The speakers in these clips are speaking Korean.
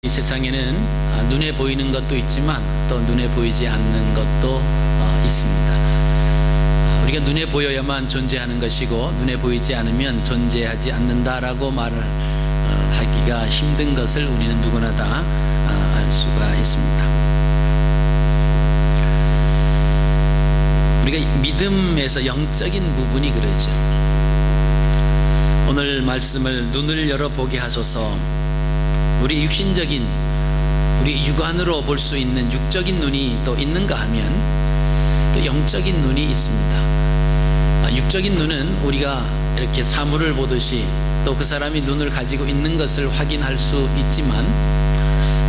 이 세상에는 눈에 보이는 것도 있지만 또 눈에 보이지 않는 것도 있습니다. 우리가 눈에 보여야만 존재하는 것이고 눈에 보이지 않으면 존재하지 않는다라고 말을 하기가 힘든 것을 우리는 누구나 다 알 수가 있습니다. 우리가 믿음에서 영적인 부분이 그러죠. 오늘 말씀을 눈을 열어보게 하소서. 우리 육신적인, 우리 육안으로 볼 수 있는 육적인 눈이 또 있는가 하면 또 영적인 눈이 있습니다. 육적인 눈은 우리가 이렇게 사물을 보듯이 또 그 사람이 눈을 가지고 있는 것을 확인할 수 있지만,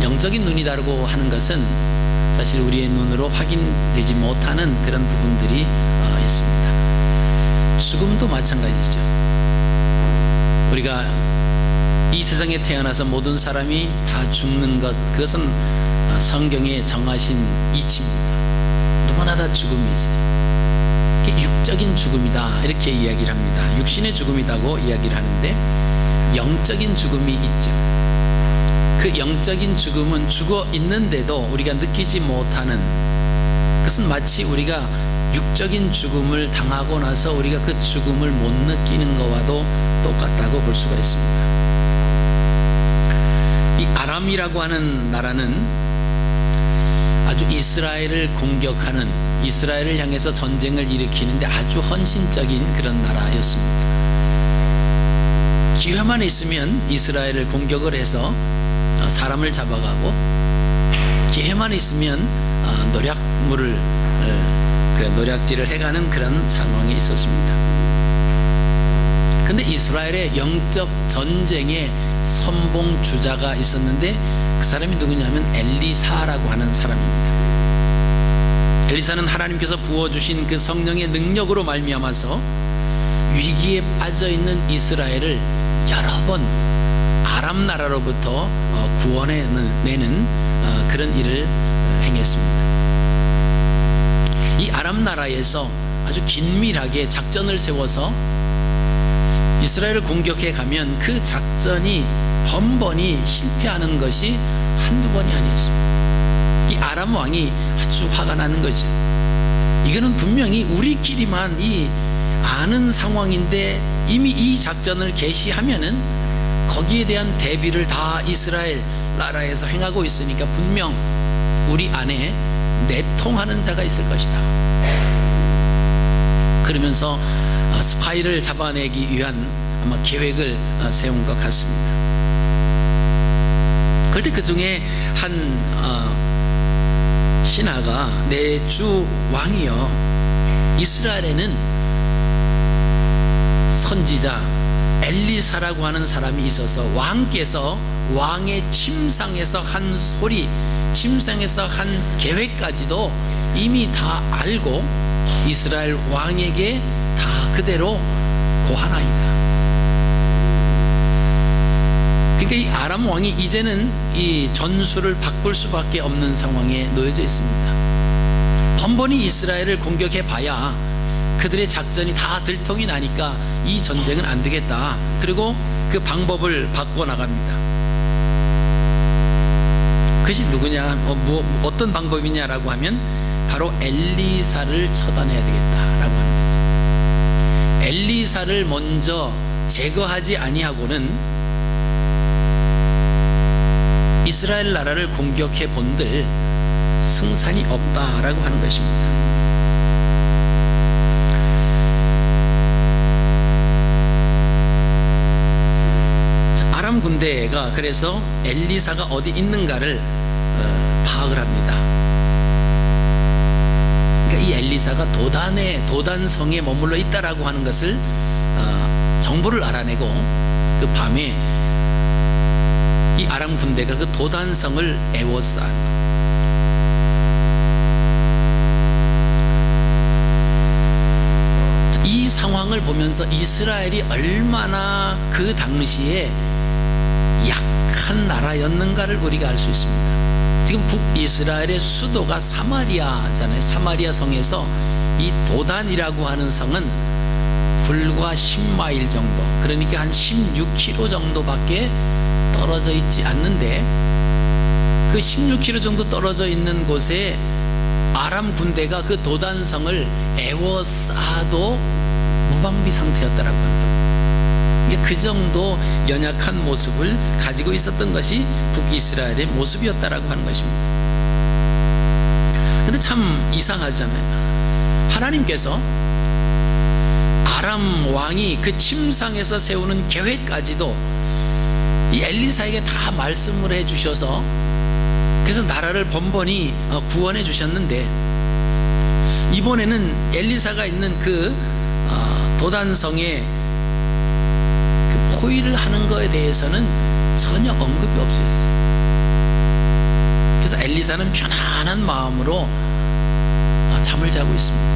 영적인 눈이라고 하는 것은 사실 우리의 눈으로 확인되지 못하는 그런 부분들이 있습니다. 죽음도 마찬가지죠. 우리가 이 세상에 태어나서 모든 사람이 다 죽는 것, 그것은 성경에 정하신 이치입니다. 누구나 다 죽음이 있어요. 육적인 죽음이다 이렇게 이야기를 합니다. 육신의 죽음이라고 이야기를 하는데 영적인 죽음이 있죠. 그 영적인 죽음은 죽어 있는데도 우리가 느끼지 못하는, 그것은 마치 우리가 육적인 죽음을 당하고 나서 우리가 그 죽음을 못 느끼는 것과도 똑같다고 볼 수가 있습니다. 이 아람이라고 하는 나라는 아주 이스라엘을 공격하는, 이스라엘을 향해서 전쟁을 일으키는데 아주 헌신적인 그런 나라였습니다. 기회만 있으면 이스라엘을 공격을 해서 사람을 잡아가고, 기회만 있으면 노략질을 해가는 그런 상황에 있었습니다. 그런데 이스라엘의 영적 전쟁의 선봉 주자가 있었는데 그 사람이 누구냐면 엘리사라고 하는 사람입니다. 엘리사는 하나님께서 부어주신 그 성령의 능력으로 말미암아서 위기에 빠져있는 이스라엘을 여러 번 아람 나라로부터 구원해내는 그런 일을 행했습니다. 이 아람 나라에서 아주 긴밀하게 작전을 세워서 이스라엘을 공격해 가면 그 작전이 번번이 실패하는 것이 한두 번이 아니었습니다. 이 아람 왕이 아주 화가 나는 거죠. 이거는 분명히 우리끼리만 아는 상황인데 이미 이 작전을 개시하면은 거기에 대한 대비를 다 이스라엘 나라에서 행하고 있으니까 분명 우리 안에 내통하는 자가 있을 것이다. 그러면서 스파이를 잡아내기 위한 아마 계획을 세운 것 같습니다. 그럴 때 그 중에 한 신하가 내 주 왕이여, 이스라엘에는 선지자 엘리사라고 하는 사람이 있어서 왕께서 왕의 침상에서 한 소리, 침상에서 한 계획까지도 이미 다 알고 이스라엘 왕에게 다 그대로 고하나이다. 그러니까 이 아람 왕이 이제는 이 전술을 바꿀 수밖에 없는 상황에 놓여져 있습니다. 번번이 이스라엘을 공격해 봐야 그들의 작전이 다 들통이 나니까 이 전쟁은 안 되겠다. 그리고 그 방법을 바꾸어 나갑니다. 그것이 누구냐, 어떤 방법이냐라고 하면 바로 엘리사를 처단해야 되겠다라고 하는 거죠. 엘리사를 먼저 제거하지 아니하고는 이스라엘 나라를 공격해 본들 승산이 없다라고 하는 것입니다. 아람 군대가 그래서 엘리사가 어디 있는가를 파악을 합니다. 그러니까 이 엘리사가 도단성에 머물러 있다라고 하는 것을 정보를 알아내고 그 밤에 이 아람 군대가 그 도단성을 에워싼, 이 상황을 보면서 이스라엘이 얼마나 그 당시에 약한 나라였는가를 우리가 알 수 있습니다. 지금 북이스라엘의 수도가 사마리아잖아요. 사마리아 성에서 이 도단이라고 하는 성은 불과 10마일 정도, 그러니까 한 16km 정도밖에 떨어져 있지 않는데 그 16km 정도 떨어져 있는 곳에 아람 군대가 그 도단성을 에워싸도 무방비 상태였다라고 한다. 그 정도 연약한 모습을 가지고 있었던 것이 북이스라엘의 모습이었다라고 하는 것입니다. 근데 참 이상하잖아요. 하나님께서 아람 왕이 그 침상에서 세우는 계획까지도 이 엘리사에게 다 말씀을 해 주셔서 그래서 나라를 번번이 구원해 주셨는데, 이번에는 엘리사가 있는 그 도단성에 그 포위를 하는 것에 대해서는 전혀 언급이 없었어요. 그래서 엘리사는 편안한 마음으로 잠을 자고 있습니다.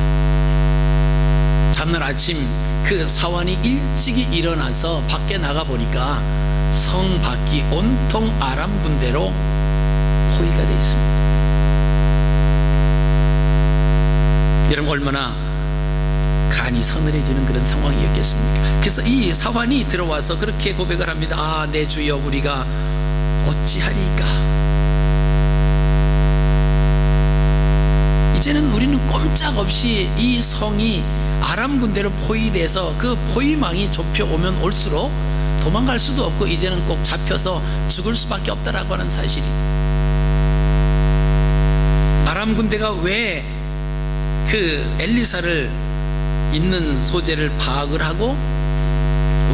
다음날 아침 그 사환이 일찍이 일어나서 밖에 나가 보니까 성 밖이 온통 아람 군대로 포위가 되어 있습니다. 여러분, 얼마나 간이 서늘해지는 그런 상황이었겠습니까? 그래서 이 사환이 들어와서 그렇게 고백을 합니다. 아, 내 주여, 우리가 어찌하리까? 이제는 우리는 꼼짝없이 이 성이 아람 군대로 포위돼서 그 포위망이 좁혀오면 올수록 도망갈 수도 없고 이제는 꼭 잡혀서 죽을 수밖에 없다라고 하는 사실이죠. 아람 군대가 왜 그 엘리사를 있는 소재를 파악을 하고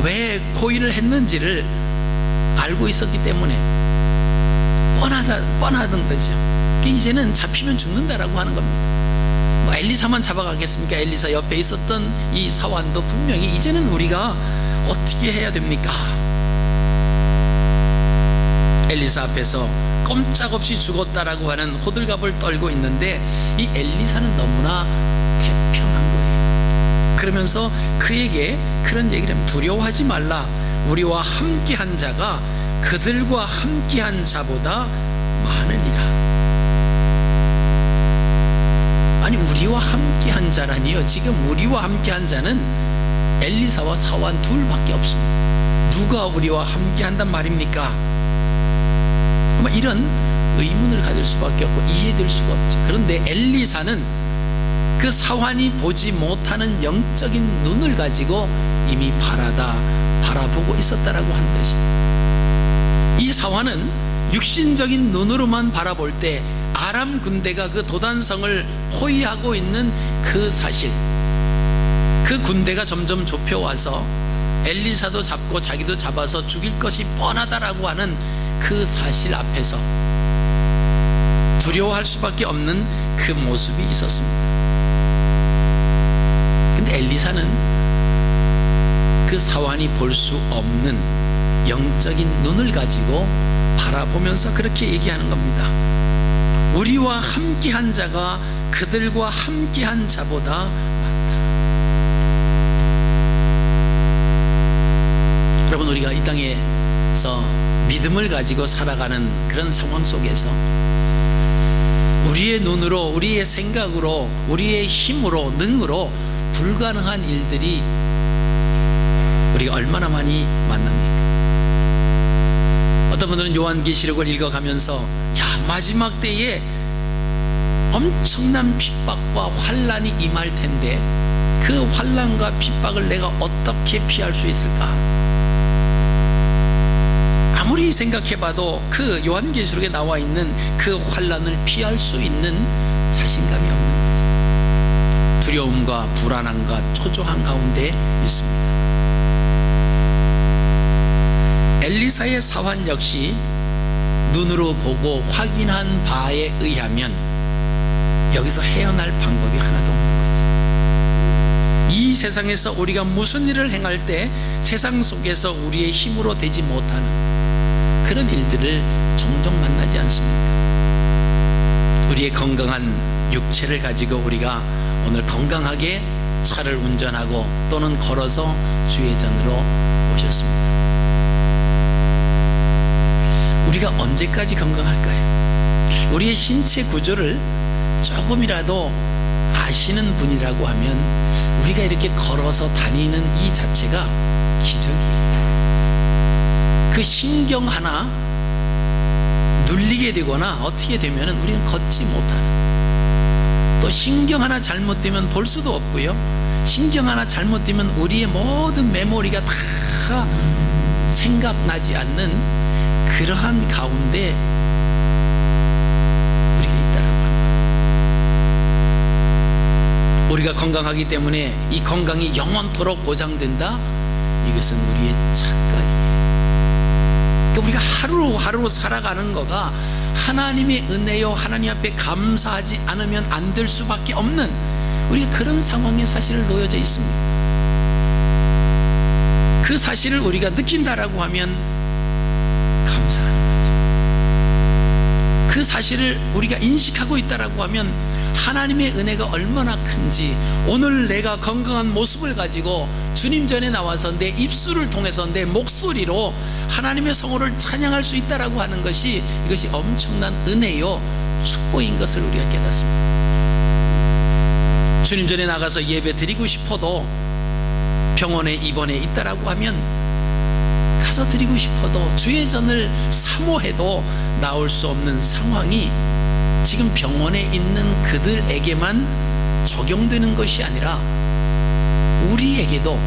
왜 포위를 했는지를 알고 있었기 때문에 뻔하던 거죠. 이제는 잡히면 죽는다라고 하는 겁니다. 엘리사만 잡아가겠습니까? 엘리사 옆에 있었던 이 사환도 분명히 이제는 우리가 어떻게 해야 됩니까? 엘리사 앞에서 꼼짝없이 죽었다라고 하는 호들갑을 떨고 있는데 이 엘리사는 너무나 태평한 거예요. 그러면서 그에게 그런 얘기를 합니다. 두려워하지 말라. 우리와 함께한 자가 그들과 함께한 자보다 많으니라. 아니, 우리와 함께한 자라니요, 지금 우리와 함께한 자는 엘리사와 사환 둘밖에 없습니다. 누가 우리와 함께한단 말입니까? 아마 이런 의문을 가질 수밖에 없고 이해될 수가 없죠. 그런데 엘리사는 그 사환이 보지 못하는 영적인 눈을 가지고 이미 바라보고 있었다라고 하는 것입니다. 이 사환은 육신적인 눈으로만 바라볼 때 아람 군대가 그 도단성을 포위하고 있는 그 사실, 그 군대가 점점 좁혀와서 엘리사도 잡고 자기도 잡아서 죽일 것이 뻔하다라고 하는 그 사실 앞에서 두려워할 수밖에 없는 그 모습이 있었습니다. 근데 엘리사는 그 사환이 볼 수 없는 영적인 눈을 가지고 바라보면서 그렇게 얘기하는 겁니다. 우리와 함께한 자가 그들과 함께한 자보다 많다. 여러분, 우리가 이 땅에서 믿음을 가지고 살아가는 그런 상황 속에서 우리의 눈으로, 우리의 생각으로, 우리의 힘으로, 능으로 불가능한 일들이 우리가 얼마나 많이 만납니까? 어떤 분들은 요한계시록을 읽어가면서 마지막 때에 엄청난 핍박과 환난이 임할 텐데 그 환난과 핍박을 내가 어떻게 피할 수 있을까? 아무리 생각해봐도 그 요한계시록에 나와 있는 그 환난을 피할 수 있는 자신감이 없는 거죠. 두려움과 불안함과 초조한 가운데 있습니다. 엘리사의 사환 역시 눈으로 보고 확인한 바에 의하면 여기서 헤어날 방법이 하나도 없는 거죠. 이 세상에서 우리가 무슨 일을 행할 때 세상 속에서 우리의 힘으로 되지 못하는 그런 일들을 종종 만나지 않습니까? 우리의 건강한 육체를 가지고 우리가 오늘 건강하게 차를 운전하고 또는 걸어서 주회전으로 오셨습니다. 우리가 언제까지 건강할까요? 우리의 신체 구조를 조금이라도 아시는 분이라고 하면 우리가 이렇게 걸어서 다니는 이 자체가 기적이에요. 그 신경 하나 눌리게 되거나 어떻게 되면 우리는 걷지 못하는, 또 신경 하나 잘못되면 볼 수도 없고요, 신경 하나 잘못되면 우리의 모든 메모리가 다 생각나지 않는 그러한 가운데 우리가 있다라고 합니다. 우리가 건강하기 때문에 이 건강이 영원토록 보장된다? 이것은 우리의 착각이에요. 그러니까 우리가 하루하루 살아가는 거가 하나님의 은혜요, 하나님 앞에 감사하지 않으면 안 될 수밖에 없는 우리가 그런 상황에 사실을 놓여져 있습니다. 그 사실을 우리가 느낀다라고 하면 감사하는 거죠. 그 사실을 우리가 인식하고 있다라고 하면 하나님의 은혜가 얼마나 큰지, 오늘 내가 건강한 모습을 가지고 주님 전에 나와서 내 입술을 통해서 내 목소리로 하나님의 성호를 찬양할 수 있다라고 하는 것이, 이것이 엄청난 은혜요, 축복인 것을 우리가 깨닫습니다. 주님 전에 나가서 예배 드리고 싶어도 병원에 입원해 있다라고 하면 가서 드리고 싶어도 주의 전을 사모해도 나올 수 없는 상황이 지금 병원에 있는 그들에게만 적용되는 것이 아니라 우리에게도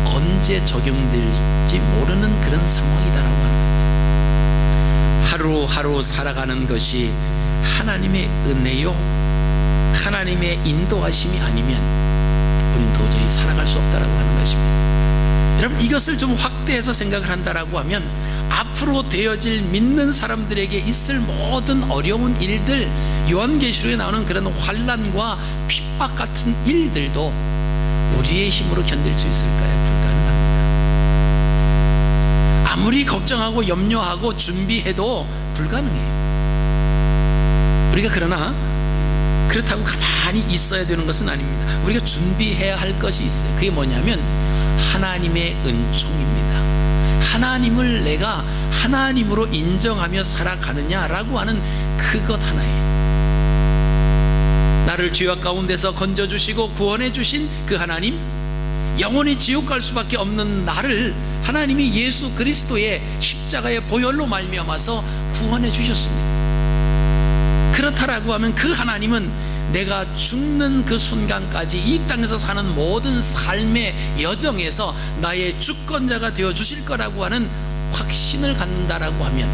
언제 적용될지 모르는 그런 상황이다라고 하는 거죠. 하루하루 살아가는 것이 하나님의 은혜요, 하나님의 인도하심이 아니면 우리는 도저히 살아갈 수 없다라고 하는 것입니다. 여러분, 이것을 좀 확대해서 생각을 한다라고 하면 앞으로 되어질 믿는 사람들에게 있을 모든 어려운 일들, 요한계시록에 나오는 그런 환난과 핍박 같은 일들도 우리의 힘으로 견딜 수 있을까요? 불가능합니다. 아무리 걱정하고 염려하고 준비해도 불가능해요. 우리가 그러나 그렇다고 가만히 있어야 되는 것은 아닙니다. 우리가 준비해야 할 것이 있어요. 그게 뭐냐면 하나님의 은총입니다. 하나님을 내가 하나님으로 인정하며 살아가느냐라고 하는 그것 하나예요. 나를 죄악 가운데서 건져주시고 구원해주신 그 하나님, 영원히 지옥 갈 수밖에 없는 나를 하나님이 예수 그리스도의 십자가의 보혈로 말미암아서 구원해 주셨습니다. 그렇다라고 하면 그 하나님은 내가 죽는 그 순간까지 이 땅에서 사는 모든 삶의 여정에서 나의 주권자가 되어 주실 거라고 하는 확신을 갖는다라고 하면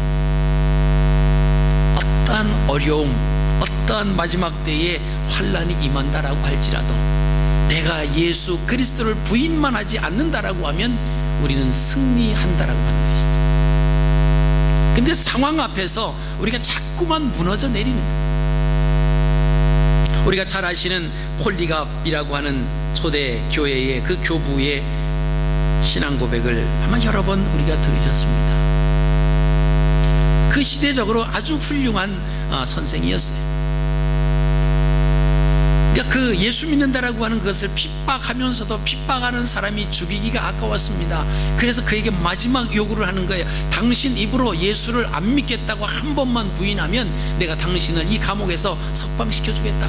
어떠한 어려움, 어떠한 마지막 때에 환난이 임한다라고 할지라도 내가 예수 그리스도를 부인만 하지 않는다라고 하면 우리는 승리한다라고 하는 것이죠. 근데 상황 앞에서 우리가 자꾸만 무너져 내리는 거예요. 우리가 잘 아시는 폴리갑이라고 하는 초대 교회의 그 교부의 신앙 고백을 아마 여러 번 우리가 들으셨습니다. 그 시대적으로 아주 훌륭한 선생이었어요. 그러니까 그 예수 믿는다라고 하는 것을 핍박하면서도 핍박하는 사람이 죽이기가 아까웠습니다. 그래서 그에게 마지막 요구를 하는 거예요. 당신 입으로 예수를 안 믿겠다고 한 번만 부인하면 내가 당신을 이 감옥에서 석방시켜 주겠다.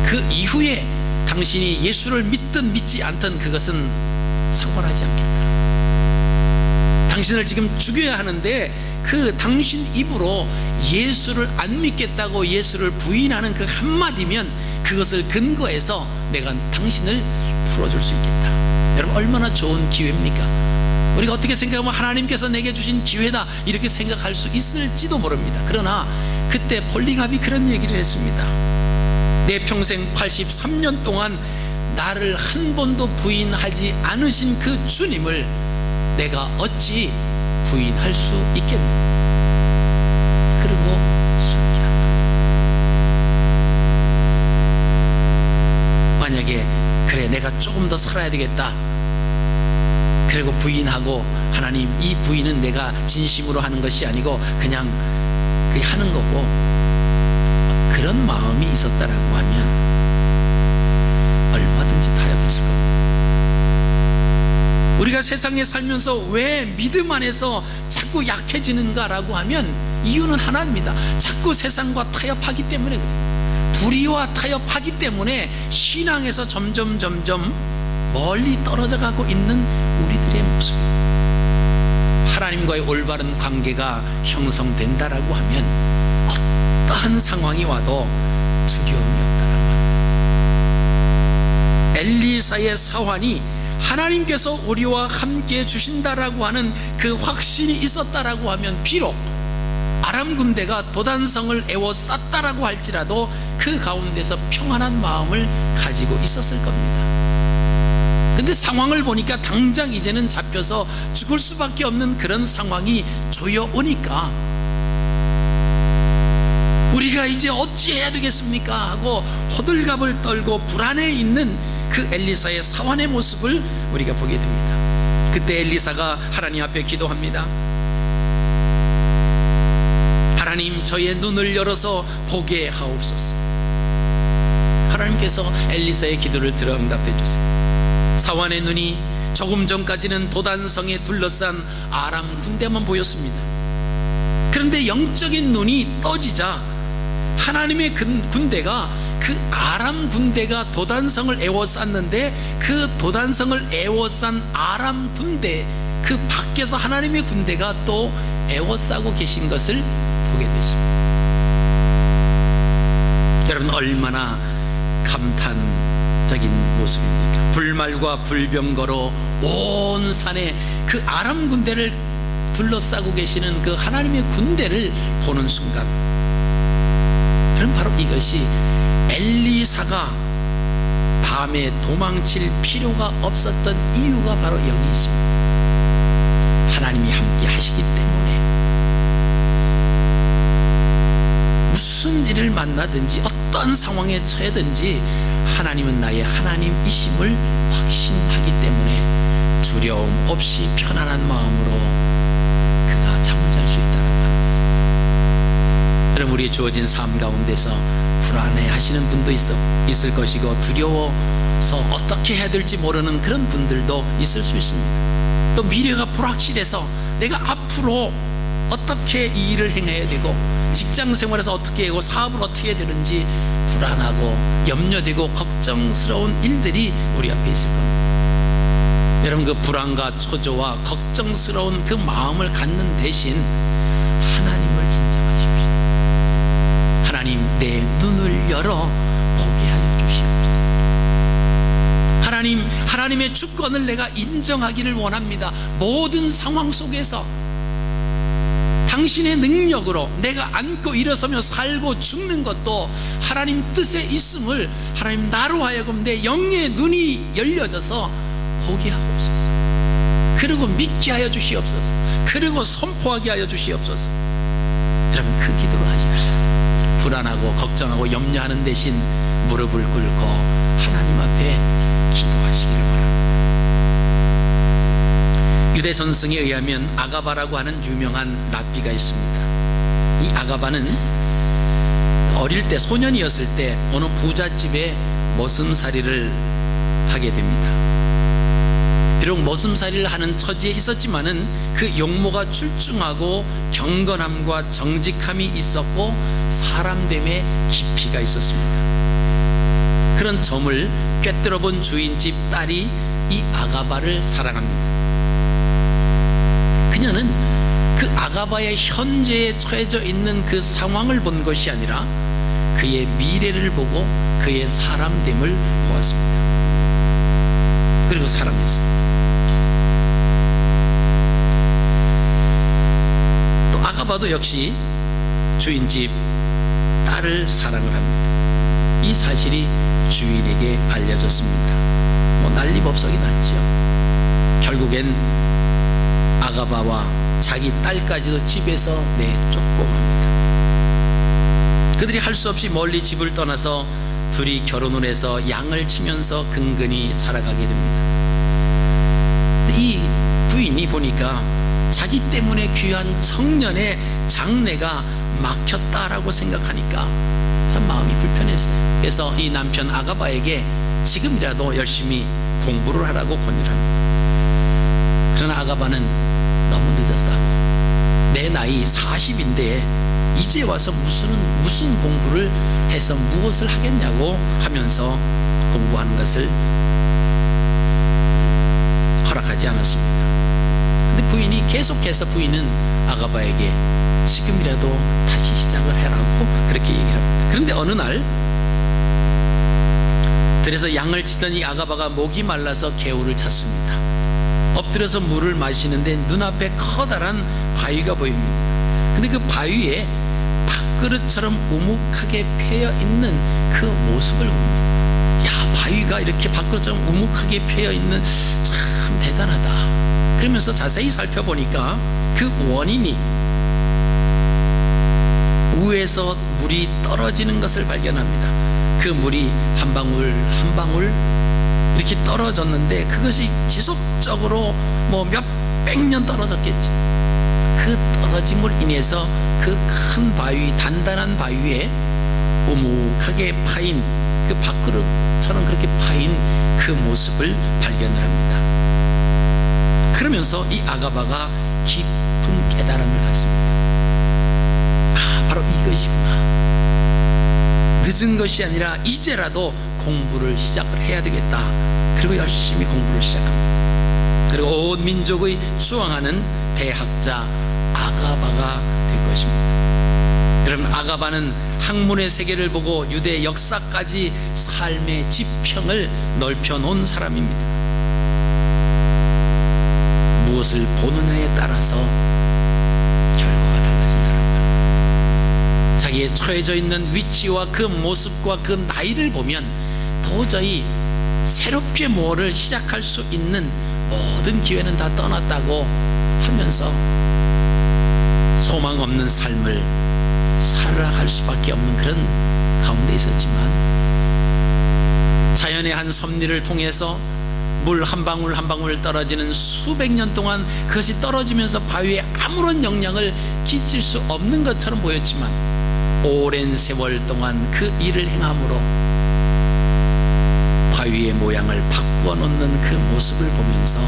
그 이후에 당신이 예수를 믿든 믿지 않든 그것은 상관하지 않겠다. 당신을 지금 죽여야 하는데 그 당신 입으로 예수를 안 믿겠다고 예수를 부인하는 그 한마디면 그것을 근거해서 내가 당신을 풀어줄 수 있겠다. 여러분, 얼마나 좋은 기회입니까? 우리가 어떻게 생각하면 하나님께서 내게 주신 기회다 이렇게 생각할 수 있을지도 모릅니다. 그러나 그때 폴리갑이 그런 얘기를 했습니다. 내 평생 83년 동안 나를 한 번도 부인하지 않으신 그 주님을 내가 어찌 부인할 수 있겠는가? 그리고 순기한 겁니다. 만약에 그래 내가 조금 더 살아야 되겠다, 그리고 부인하고 하나님 이 부인은 내가 진심으로 하는 것이 아니고 그냥 그게 하는 거고, 그런 마음이 있었다라고 하면 얼마든지 타협했을 겁니다. 우리가 세상에 살면서 왜 믿음 안에서 자꾸 약해지는가라고 하면 이유는 하나입니다. 자꾸 세상과 타협하기 때문에 그래요. 불의와 타협하기 때문에 신앙에서 점점 멀리 떨어져 가고 있는 우리들의 모습입니다. 하나님과의 올바른 관계가 형성된다라고 하면 어떠한 상황이 와도 두려움이 없다라고 합니다. 엘리사의 사환이 하나님께서 우리와 함께 주신다라고 하는 그 확신이 있었다라고 하면 비록 아람 군대가 도단성을 에워쌌다라고 할지라도 그 가운데서 평안한 마음을 가지고 있었을 겁니다. 근데 상황을 보니까 당장 이제는 잡혀서 죽을 수밖에 없는 그런 상황이 조여오니까 우리가 이제 어찌해야 되겠습니까 하고 호들갑을 떨고 불안해 있는 그 엘리사의 사환의 모습을 우리가 보게 됩니다. 그때 엘리사가 하나님 앞에 기도합니다. 하나님, 저의 눈을 열어서 보게 하옵소서. 하나님께서 엘리사의 기도를 들어 응답해 주세요. 사환의 눈이 조금 전까지는 도단성에 둘러싼 아람 군대만 보였습니다. 그런데 영적인 눈이 떠지자 하나님의 군대가, 그 아람 군대가 도단성을 에워쌌는데 그 도단성을 에워싼 아람 군대 그 밖에서 하나님의 군대가 또 에워싸고 계신 것을 보게 됐습니다. 여러분, 얼마나 감탄적인 모습입니까? 불말과 불병거로 온 산에 그 아람 군대를 둘러싸고 계시는 그 하나님의 군대를 보는 순간, 그럼 바로 이것이 엘리사가 밤에 도망칠 필요가 없었던 이유가 바로 여기 있습니다. 하나님이 함께 하시기 때문에 무슨 일을 만나든지 어떤 상황에 처해든지 하나님은 나의 하나님이심을 확신하기 때문에 두려움 없이 편안한 마음으로 그가 잠을 잘 수 있다는 것입니다. 여러분, 우리의 주어진 삶 가운데서 불안해 하시는 분도 있을 것이고, 두려워서 어떻게 해야 될지 모르는 그런 분들도 있을 수 있습니다. 또 미래가 불확실해서 내가 앞으로 어떻게 이 일을 행해야 되고, 직장 생활에서 어떻게 하고 사업을 어떻게 해야 되는지 불안하고 염려되고 걱정스러운 일들이 우리 앞에 있을 겁니다. 여러분, 그 불안과 초조와 걱정스러운 그 마음을 갖는 대신 하나님을 인정하십시오. 하나님, 내 눈을 열어 보게 하여 주시옵소서. 하나님의 주권을 내가 인정하기를 원합니다. 모든 상황 속에서 당신의 능력으로 내가 안고 일어서며 살고 죽는 것도 하나님 뜻에 있음을, 하나님 나로 하여금 내 영의 눈이 열려져서 보게 하옵소서. 그리고 믿게 하여 주시옵소서. 그리고 선포하게 하여 주시옵소서. 여러분, 그 기도를 하십시오. 불안하고 걱정하고 염려하는 대신 무릎을 꿇고 하나님 앞에 기도하시기를 바랍니다. 유대 전승에 의하면 아가바라고 하는 유명한 랍비가 있습니다. 이 아가바는 어릴 때, 소년이었을 때 어느 부잣집에 머슴살이를 하게 됩니다. 비록 머슴살이를 하는 처지에 있었지만은 그 용모가 출중하고 경건함과 정직함이 있었고 사람됨의 깊이가 있었습니다. 그런 점을 꿰뚫어 본 주인집 딸이 이 아가바를 사랑합니다. 그녀는 그 아가바의 현재에 처해져 있는 그 상황을 본 것이 아니라 그의 미래를 보고 그의 사람됨을 보았습니다. 그리고 사랑했습니다. 또 아가바도 역시 주인집 딸을 사랑을 합니다. 이 사실이 주인에게 알려졌습니다. 난리법석이 났죠. 결국엔 아가바와 자기 딸까지도 집에서 내쫓고 맙니다. 그들이 할 수 없이 멀리 집을 떠나서 둘이 결혼을 해서 양을 치면서 근근히 살아가게 됩니다. 이 부인이 보니까 자기 때문에 귀한 청년의 장래가 막혔다라고 생각하니까 참 마음이 불편했어요. 그래서 이 남편 아가바에게 지금이라도 열심히 공부를 하라고 권유를 합니다. 그러나 아가바는 너무 늦었다고, 내 나이 40인데 이제 와서 무슨 공부를 해서 무엇을 하겠냐고 하면서 공부하는 것을 허락하지 않았습니다. 근데 부인이 계속해서 부인은 아가바에게 지금이라도 다시 시작을 해라고 그렇게 얘기를 합니다. 그런데 어느 날 들에서 양을 치더니 아가바가 목이 말라서 개울을 찾습니다. 엎드려서 물을 마시는데 눈앞에 커다란 바위가 보입니다. 근데 그 바위에 밥그릇처럼 우묵하게 패여 있는 그 모습을 봅니다. 야, 바위가 이렇게 밥그릇처럼 우묵하게 패여 있는, 참 대단하다. 그러면서 자세히 살펴보니까 그 원인이 위에서 물이 떨어지는 것을 발견합니다. 그 물이 한 방울 한 방울 이렇게 떨어졌는데 그것이 지속적으로 뭐 몇백 년 떨어졌겠죠. 그 떨어짐을 인해서 그 큰 바위, 단단한 바위에 오목하게 파인, 그 밥그릇처럼 그렇게 파인 그 모습을 발견을 합니다. 그러면서 이 아가바가 깊은 깨달음을 갖습니다. 아, 바로 이것이구나. 늦은 것이 아니라 이제라도 공부를 시작을 해야 되겠다. 그리고 열심히 공부를 시작합니다. 그리고 온 민족의 수왕하는 대학자 아가바가 된 것입니다. 여러분, 아가바는 학문의 세계를 보고 유대 역사까지 삶의 지평을 넓혀놓은 사람입니다. 무엇을 보느냐에 따라서 결과가 달라진다는 말. 자기의 처해져 있는 위치와 그 모습과 그 나이를 보면 도저히 새롭게 뭐를 시작할 수 있는 모든 기회는 다 떠났다고 하면서 소망 없는 삶을 살아갈 수밖에 없는 그런 가운데 있었지만, 자연의 한 섭리를 통해서 물 한 방울 한 방울 떨어지는 수백 년 동안 그것이 떨어지면서 바위에 아무런 영향을 끼칠 수 없는 것처럼 보였지만, 오랜 세월 동안 그 일을 행함으로 바위의 모양을 바꾸어 놓는 그 모습을 보면서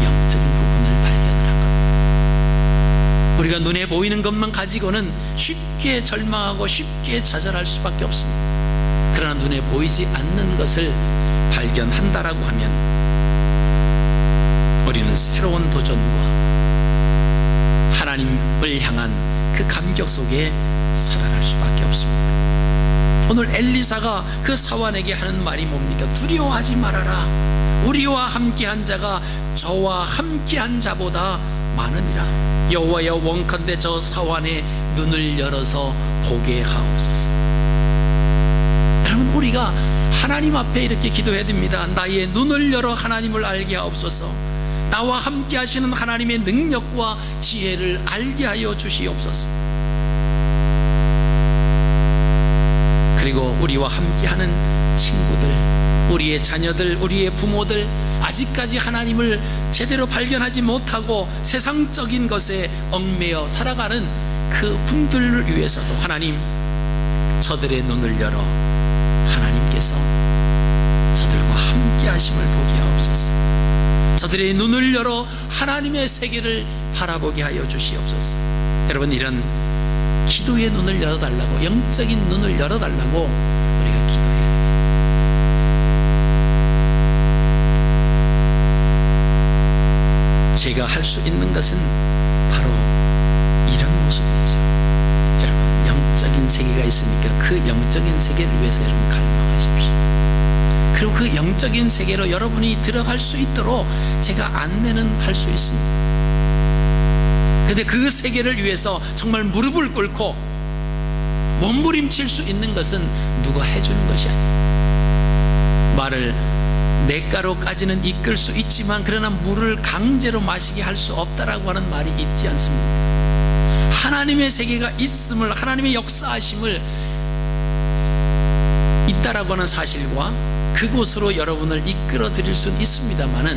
영적인 부분을 발견을 한 겁니다. 우리가 눈에 보이는 것만 가지고는 쉽게 절망하고 쉽게 좌절할 수밖에 없습니다. 그러나 눈에 보이지 않는 것을 발견한다라고 하면 우리는 새로운 도전과 하나님을 향한 그 감격 속에 살아갈 수밖에 없습니다. 오늘 엘리사가 그 사환에게 하는 말이 뭡니까? 두려워하지 말아라. 우리와 함께한 자가 저와 함께한 자보다 많으니라. 여호와여, 원컨대 저 사환의 눈을 열어서 보게 하옵소서. 여러분, 우리가 하나님 앞에 이렇게 기도해야 됩니다. 나의 눈을 열어 하나님을 알게 하옵소서. 나와 함께 하시는 하나님의 능력과 지혜를 알게 하여 주시옵소서. 그리고 우리와 함께하는 친구들, 우리의 자녀들, 우리의 부모들, 아직까지 하나님을 제대로 발견하지 못하고 세상적인 것에 얽매여 살아가는 그 분들을 위해서도 하나님, 저들의 눈을 열어 하나님께서 저들과 함께 하심을 보게 하옵소서. 저들의 눈을 열어 하나님의 세계를 바라보게 하여 주시옵소서. 여러분, 이런 기도의 눈을 열어달라고, 영적인 눈을 열어달라고 우리가 기도해야 됩니다. 제가 할 수 있는 것은 바로 이런 모습이죠. 여러분, 영적인 세계가 있으니까 그 영적인 세계를 위해서 여러분 갈망하십시오. 그리고 그 영적인 세계로 여러분이 들어갈 수 있도록 제가 안내는 할 수 있습니다. 근데 그 세계를 위해서 정말 무릎을 꿇고 몸부림칠 수 있는 것은 누가 해주는 것이 아니에요. 말을 냇가로까지는 이끌 수 있지만 그러나 물을 강제로 마시게 할 수 없다라고 하는 말이 있지 않습니까? 하나님의 세계가 있음을, 하나님의 역사하심을 있다라고 하는 사실과 그곳으로 여러분을 이끌어 드릴 수는 있습니다만은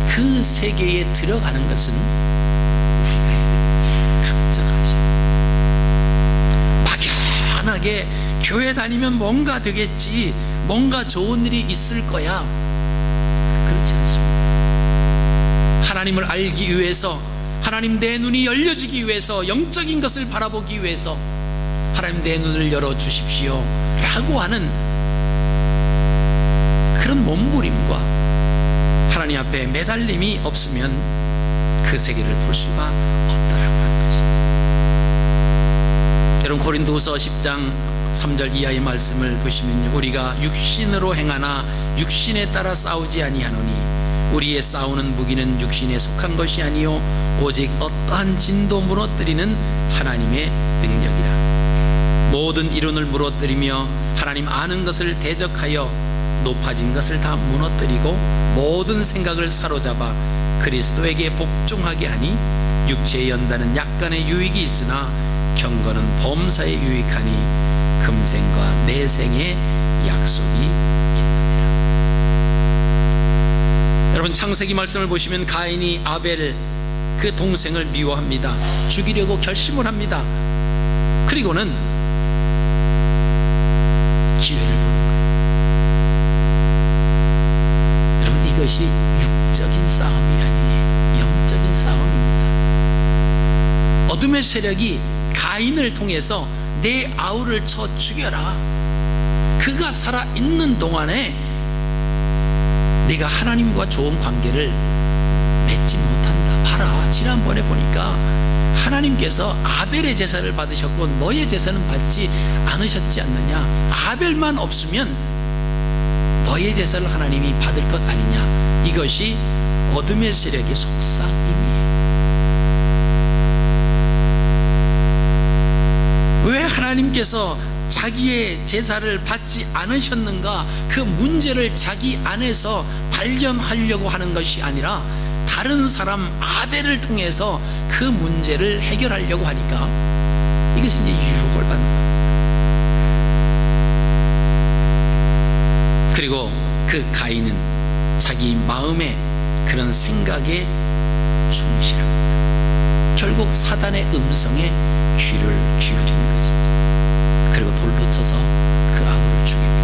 그 세계에 들어가는 것은 우리가 해야 됩니다. 각자가 하셔야. 막연하게 교회 다니면 뭔가 되겠지, 뭔가 좋은 일이 있을 거야, 그렇지 않습니다. 하나님을 알기 위해서, 하나님 내 눈이 열려지기 위해서, 영적인 것을 바라보기 위해서 하나님 내 눈을 열어주십시오 라고 하는 그런 몸부림과 하나님 앞에 매달림이 없으면 그 세계를 볼 수가 없더라고 하는 것이죠. 여러분, 고린도후서 10장 3절 이하의 말씀을 보시면요, 우리가 육신으로 행하나 육신에 따라 싸우지 아니하노니 우리의 싸우는 무기는 육신에 속한 것이 아니요 오직 어떠한 진도 무너뜨리는 하나님의 능력이라. 모든 이론을 무너뜨리며 하나님 아는 것을 대적하여 높아진 것을 다 무너뜨리고 모든 생각을 사로잡아 그리스도에게 복종하게 하니 육체의 연단은 약간의 유익이 있으나 경건은 범사에 유익하니 금생과 내생의 약속이 있느니라. 여러분, 창세기 말씀을 보시면 가인이 아벨 그 동생을 미워합니다. 죽이려고 결심을 합니다. 그리고는 기회를 보는 거예요. 여러분, 이것이 육적인 싸움이 아니에요. 영적인 싸움입니다. 어둠의 세력이 가인을 통해서 내 아우를 쳐 죽여라. 그가 살아있는 동안에 내가 하나님과 좋은 관계를 맺지 못한다. 봐라, 지난번에 보니까 하나님께서 아벨의 제사를 받으셨고 너의 제사는 받지 않으셨지 않느냐. 아벨만 없으면 너의 제사를 하나님이 받을 것 아니냐. 이것이 어둠의 세력의 속삭임이에요. 왜 하나님께서 자기의 제사를 받지 않으셨는가? 그 문제를 자기 안에서 발견하려고 하는 것이 아니라 다른 사람 아벨을 통해서 그 문제를 해결하려고 하니까 이것이 이제 유혹을 받는 겁니다. 그리고 그 가인은 자기 마음의 그런 생각에 충실합니다. 결국 사단의 음성에 귀를 기울이는 것이죠. 그리고 돌로 쳐서 그 아우를 죽입니다.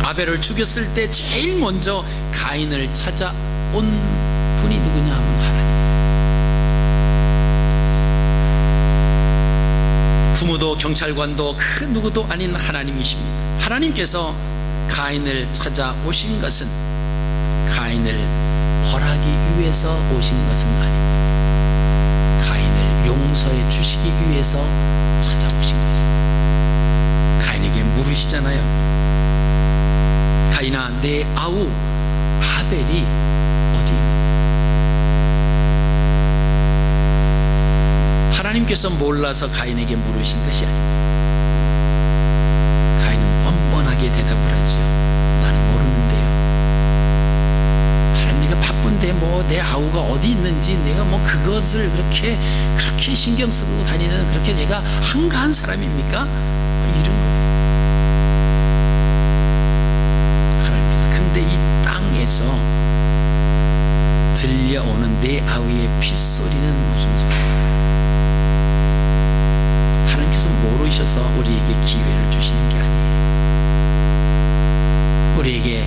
아벨을 죽였을 때 제일 먼저 가인을 찾아온 분이 누구냐 하면 하나님이세요. 부모도 경찰관도 그 누구도 아닌 하나님이십니다. 하나님께서 가인을 찾아오신 것은 가인을 벌하기 위해서 오신 것은 아닙니다. 가인을 용서해 주시기 위해서 찾아오신 것이죠. 가인에게 물으시잖아요. 가인아, 내 아우 아벨이 어디 있니? 하나님께서 몰라서 가인에게 물으신 것이 아닙니다. 가인은 뻔뻔하게 대답을 하죠. 나는 모르는데요. 하나님, 내가 바쁜데 뭐 내 아우가 어디 있는지 내가 뭐 그것을 그렇게 신경 쓰고 다니는 그렇게 제가 한가한 사람입니까? 이런 거예요. 하나님께서 근데 이 땅에서 들려오는 내 아우의 핏소리는 무슨 소리야? 하나님께서 모르셔서 우리에게 기회를 주시는 게 아니에요. 우리에게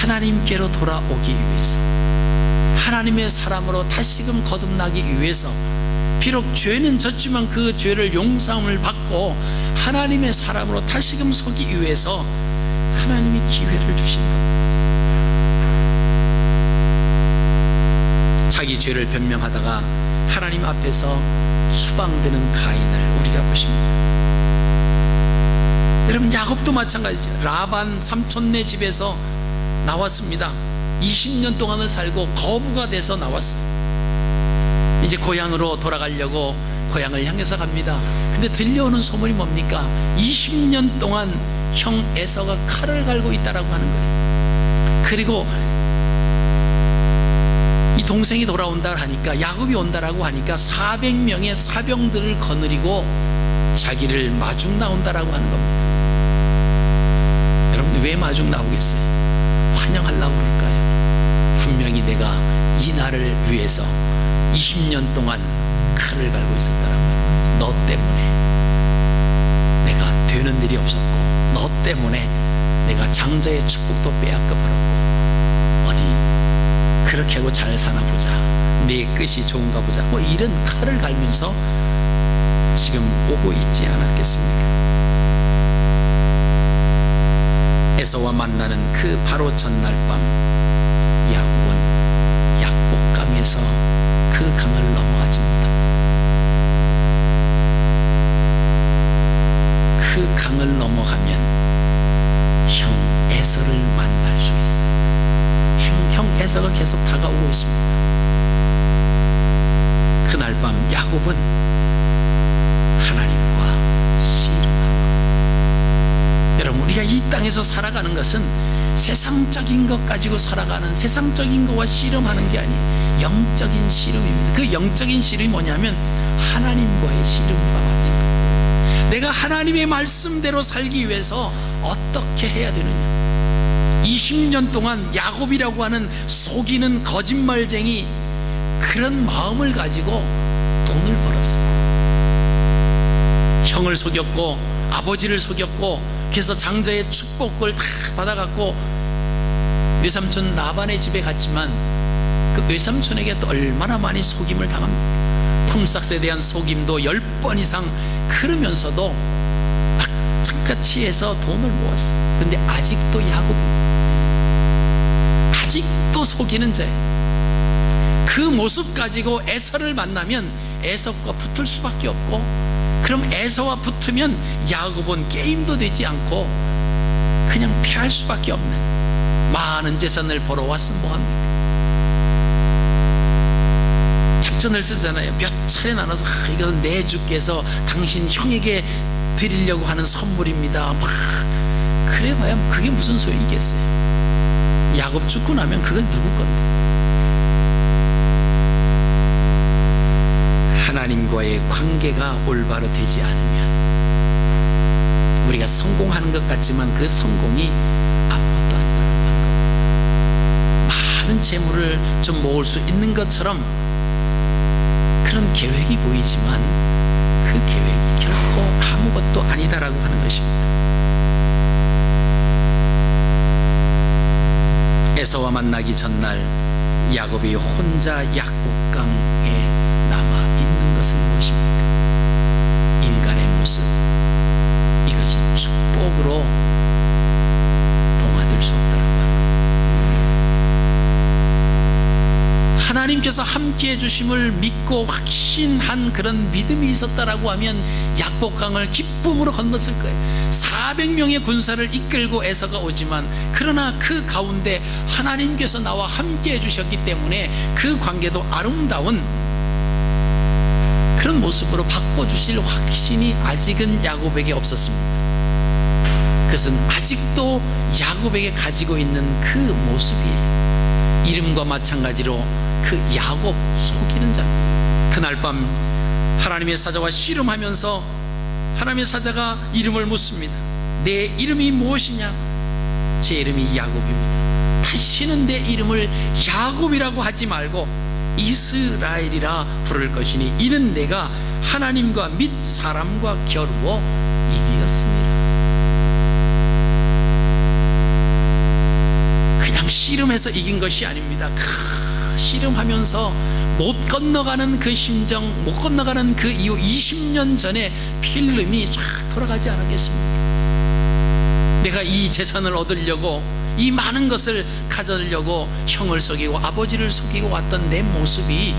하나님께로 돌아오기 위해서, 하나님의 사람으로 다시금 거듭나기 위해서, 비록 죄는 졌지만 그 죄를 용서함을 받고 하나님의 사람으로 다시금 서기 위해서 하나님이 기회를 주신다. 자기 죄를 변명하다가 하나님 앞에서 수방되는 가인을 우리가 보십니다. 여러분, 야곱도 마찬가지죠. 라반 삼촌네 집에서 나왔습니다. 20년 동안을 살고 거부가 돼서 나왔어요. 이제 고향으로 돌아가려고 고향을 향해서 갑니다. 근데 들려오는 소문이 뭡니까? 20년 동안 형 에서가 칼을 갈고 있다라고 하는 거예요. 그리고 이 동생이 돌아온다 하니까, 야곱이 온다라고 하니까 400명의 사병들을 거느리고 자기를 마중 나온다라고 하는 겁니다. 여러분, 왜 마중 나오겠어요? 환영하려고 그럴까요? 분명히 내가 이 날을 위해서 20년 동안 칼을 갈고 있었다라고 하는 거죠. 너 때문에 내가 되는 일이 없었고, 너 때문에 내가 장자의 축복도 빼앗겨 버렸고, 어디 그렇게 하고 잘 사나 보자, 내 끝이 좋은가 보자, 뭐 이런 칼을 갈면서 지금 오고 있지 않았겠습니까? 에서와 만나는 그 바로 전날 밤, 야곱은 약복강에 해서 그 강을 넘어가지 못합니다. 그 강을 넘어가면 형 에서를 만날 수 있어요. 형 에서가 계속 다가오고 있습니다. 그날 밤 야곱은 하나님과 씨름한 것. 여러분, 우리가 이 땅에서 살아가는 것은 세상적인 것 가지고 살아가는, 세상적인 것과 씨름하는 게 아니에요. 영적인 씨름입니다. 그 영적인 씨름이 뭐냐면 하나님과의 씨름과 마찬가지예요. 내가 하나님의 말씀대로 살기 위해서 어떻게 해야 되느냐. 20년 동안 야곱이라고 하는 속이는 거짓말쟁이, 그런 마음을 가지고 돈을 벌었어요. 형을 속였고 아버지를 속였고, 그래서 장자의 축복을 다 받아갖고 외삼촌 라반의 집에 갔지만 그 외삼촌에게 또 얼마나 많이 속임을 당합니까? 품삯에 대한 속임도 10번 이상, 그러면서도 악착같이 해서 돈을 모았어요. 근데 아직도 아직도 속이는 자예요. 그 모습 가지고 에서를 만나면 에서과 붙을 수밖에 없고, 그럼 에서와 붙으면 야곱은 게임도 되지 않고 그냥 패할 수밖에 없는, 많은 재산을 벌어왔으면 뭐합니까? 작전을 쓰잖아요. 몇 차례 나눠서 이것은 내 주께서 당신 형에게 드리려고 하는 선물입니다. 막 그래봐야 그게 무슨 소용이겠어요. 야곱 죽고 나면 그건 누구 건데. 하나님과의 관계가 올바로 되지 않으면 우리가 성공하는 것 같지만 그 성공이 아무것도 아니라고 하는 겁니다. 많은 재물을 좀 모을 수 있는 것처럼 그런 계획이 보이지만 그 계획이 결코 아무것도 아니다라고 하는 것입니다. 에서와 만나기 전날 야곱이 혼자 약복강에 남아 있는 것은 무엇입니까? 인간의 모습, 이것이 축복으로 동화될 수 없다라고 하는 것. 하나님께서 함께해 주심을 믿고 확신한 그런 믿음이 있었다라고 하면 약복강을 기쁨으로 건넜을 거예요. 400명의 군사를 이끌고 에서가 오지만, 그러나 그 가운데 하나님께서 나와 함께해 주셨기 때문에 그 관계도 아름다운 그런 모습으로 바꿔주실 확신이 아직은 야곱에게 없었습니다. 그것은 아직도 야곱에게 가지고 있는 그 모습이에요. 이름과 마찬가지로 그 야곱, 속이는 자. 그날 밤 하나님의 사자와 씨름하면서 하나님의 사자가 이름을 묻습니다. 내 이름이 무엇이냐? 제 이름이 야곱입니다. 다시는 내 이름을 야곱이라고 하지 말고 이스라엘이라 부를 것이니 이는 내가 하나님과 및 사람과 겨루어 이기었습니다. 그냥 씨름해서 이긴 것이 아닙니다. 씨름하면서 못 건너가는 그 심정, 못 건너가는 그 이후 20년 전에 필름이 쫙 돌아가지 않았겠습니까? 내가 이 재산을 얻으려고, 이 많은 것을 가져려고 형을 속이고 아버지를 속이고 왔던 내 모습이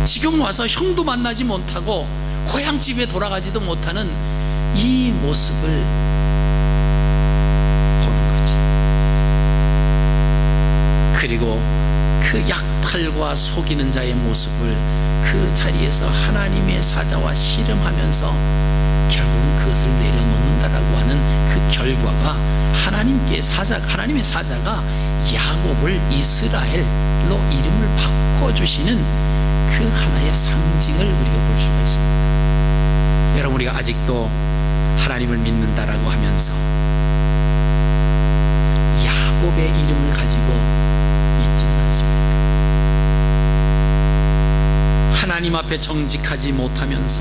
지금 와서 형도 만나지 못하고 고향집에 돌아가지도 못하는 이 모습을 보는 거지. 그리고 그 약탈과 속이는 자의 모습을 그 자리에서 하나님의 사자와 씨름하면서 결국은 그것을 내려놓는다라고 하는 그 결과가 하나님의 사자가 야곱을 이스라엘로 이름을 바꿔주시는 그 하나의 상징을 우리가 볼 수가 있습니다. 여러분, 우리가 아직도 하나님을 믿는다라고 하면서 야곱의 이름을 가지고 있지는 않습니다. 하나님 앞에 정직하지 못하면서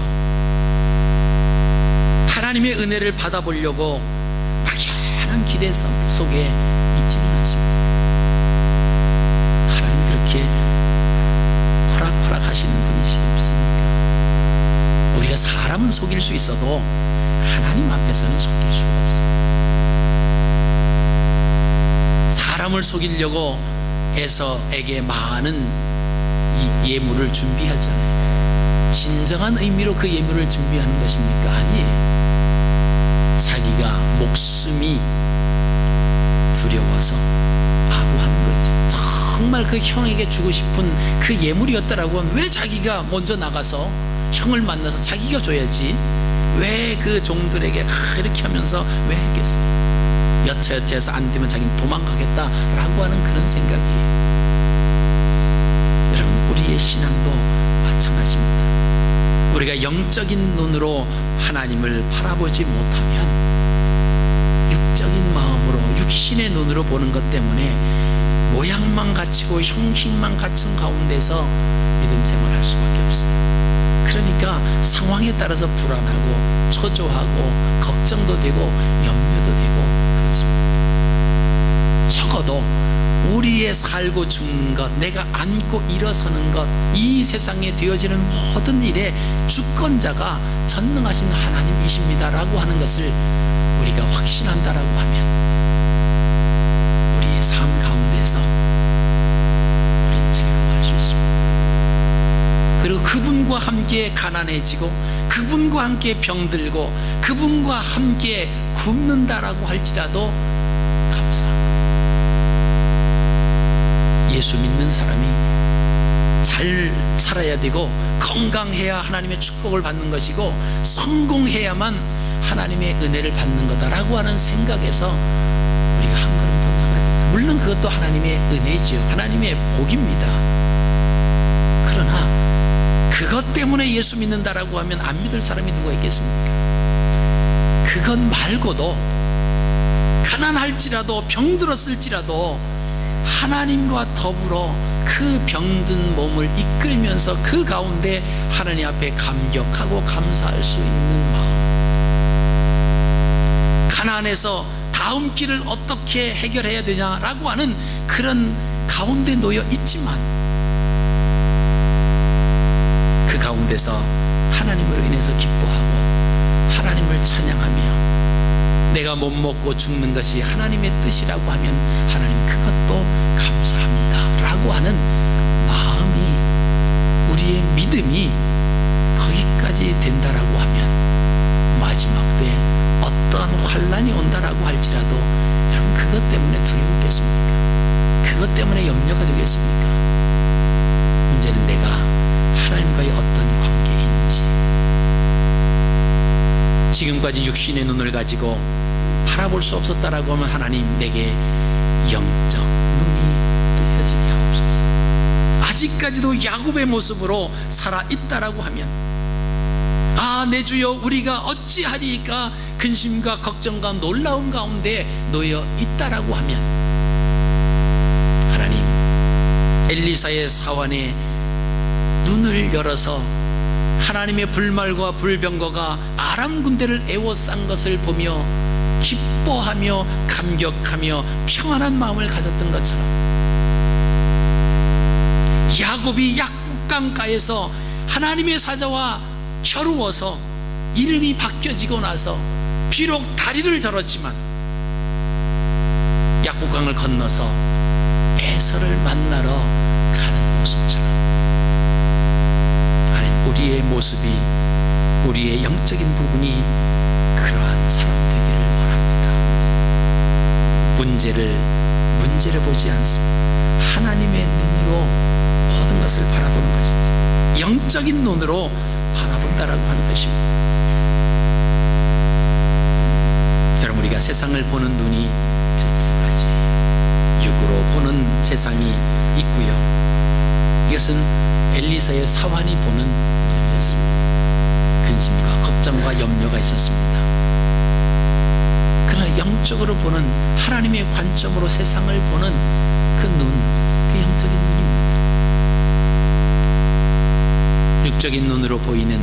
하나님의 은혜를 받아보려고 막연한 기대 속에 있지는 않습니다. 하나님 그렇게 호락호락 하시는 분이시 없습니까? 우리가 사람은 속일 수 있어도 하나님 앞에서는 속일 수가 없어요. 사람을 속이려고 에서에게 많은 예물을 준비하잖아요. 진정한 의미로 그 예물을 준비하는 것입니까? 아니에요. 자기가 목숨이 두려워서 아부하는 거죠. 정말 그 형에게 주고 싶은 그 예물이었다라고 하면 왜 자기가 먼저 나가서 형을 만나서 자기가 줘야지, 왜 그 종들에게 이렇게 하면서 왜 했겠어요? 여차여차해서 안 되면 자기는 도망가겠다라고 하는 그런 생각이에요. 여러분, 우리의 신앙도 마찬가지입니다. 우리가 영적인 눈으로 하나님을 바라보지 못하면 육적인 마음으로 육신의 눈으로 보는 것 때문에 모양만 갖추고 형식만 갖춘 가운데서 믿음 생활할 수밖에 없어요. 그러니까 상황에 따라서 불안하고 초조하고 걱정도 되고 염려도 되고 그렇습니다. 적어도 우리의 살고 죽는 것, 내가 앉고 일어서는 것, 이 세상에 되어지는 모든 일의 주권자가 전능하신 하나님이십니다라고 하는 것을 우리가 확신한다라고 하면 우리의 삶 가운데서 우리는 즐거워할 수 있습니다. 그리고 그분과 함께 가난해지고 그분과 함께 병들고 그분과 함께 굶는다라고 할지라도 감사한 거예요. 예수 믿는 사람이 잘 살아야 되고 건강해야 하나님의 축복을 받는 것이고 성공해야만 하나님의 은혜를 받는 거다라고 하는 생각에서 우리가 한 걸음 더 나가야 된다. 물론 그것도 하나님의 은혜지요. 하나님의 복입니다. 그러나 그것 때문에 예수 믿는다라고 하면 안 믿을 사람이 누가 있겠습니까? 그것 말고도 가난할지라도 병들었을지라도 하나님과 더불어 그 병든 몸을 이끌면서 그 가운데 하나님 앞에 감격하고 감사할 수 있는 마음, 가난해서 다음 길을 어떻게 해결해야 되냐라고 하는 그런 가운데 놓여 있지만 그 가운데서 하나님으로 인해서 기뻐하고 하나님을 찬양하며 내가 못 먹고 죽는 것이 하나님의 뜻이라고 하면 하나님 그것도 감사합니다 라고 하는 마음이, 우리의 믿음이 거기까지 된다라고 하면 마지막 때 어떠한 환난이 온다라고 할지라도 여러분 그것 때문에 두려우겠습니까? 그것 때문에 염려가 되겠습니까? 문제는 내가 하나님과의 어떤 관계인지, 지금까지 육신의 눈을 가지고 바라볼 수 없었다라고 하면 하나님 내게 영적 눈이 뜨여지게 하옵소서. 아직까지도 야곱의 모습으로 살아있다라고 하면 내 주여 우리가 어찌하리까 근심과 걱정과 놀라움 가운데 놓여 있다라고 하면 하나님 엘리사의 사환에 눈을 열어서 하나님의 불말과 불병거가 아람 군대를 에워싼 것을 보며 기뻐하며 감격하며 평안한 마음을 가졌던 것처럼 야곱이 약국강가에서 하나님의 사자와 겨루어서 이름이 바뀌어지고 나서 비록 다리를 절었지만 약국강을 건너서 에서를 만나러 가는 모습처럼 우리의 모습이, 우리의 영적인 부분이 그러한 사람 되기를 원합니다. 문제를 보지 않습니다. 하나님의 눈으로 모든 것을 바라보는 것이죠. 영적인 눈으로 바라본다라고 하는 것입니다. 여러분, 우리가 세상을 보는 눈이 두 가지, 육으로 보는 세상이 있고요, 이것은 엘리사의 사환이 보는 눈이었습니다. 근심과 걱정과 염려가 있었습니다. 그러나 영적으로 보는, 하나님의 관점으로 세상을 보는 그 눈, 그 영적인 눈입니다. 육적인 눈으로 보이는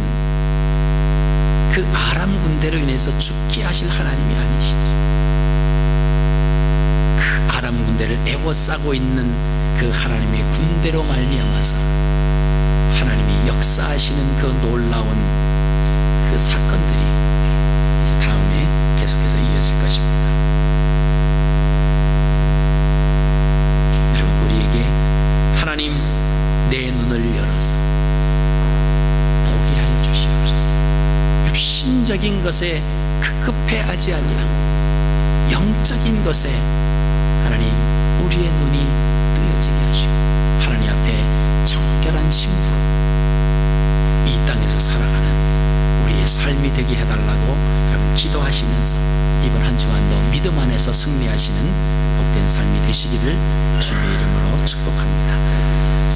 그 아람 군대로 인해서 죽게 하실 하나님이 아니시죠. 그 아람 군대를 에워싸고 있는 그 하나님의 군대로 말미암아서 하나님이 역사하시는 그 놀라운 그 사건들이 이제 다음에 계속해서 이어질 것입니다. 여러분, 우리에게 세상적인 것에 급급해하지 아니하고 영적인 것에 하나님 우리의 눈이 뜨여지게 하시고 하나님 앞에 정결한 신부로 이 땅에서 살아가는 우리의 삶이 되게 해달라고 여러분 기도하시면서 이번 한 주간도 믿음 안에서 승리하시는 복된 삶이 되시기를 주님의 이름으로 축복합니다.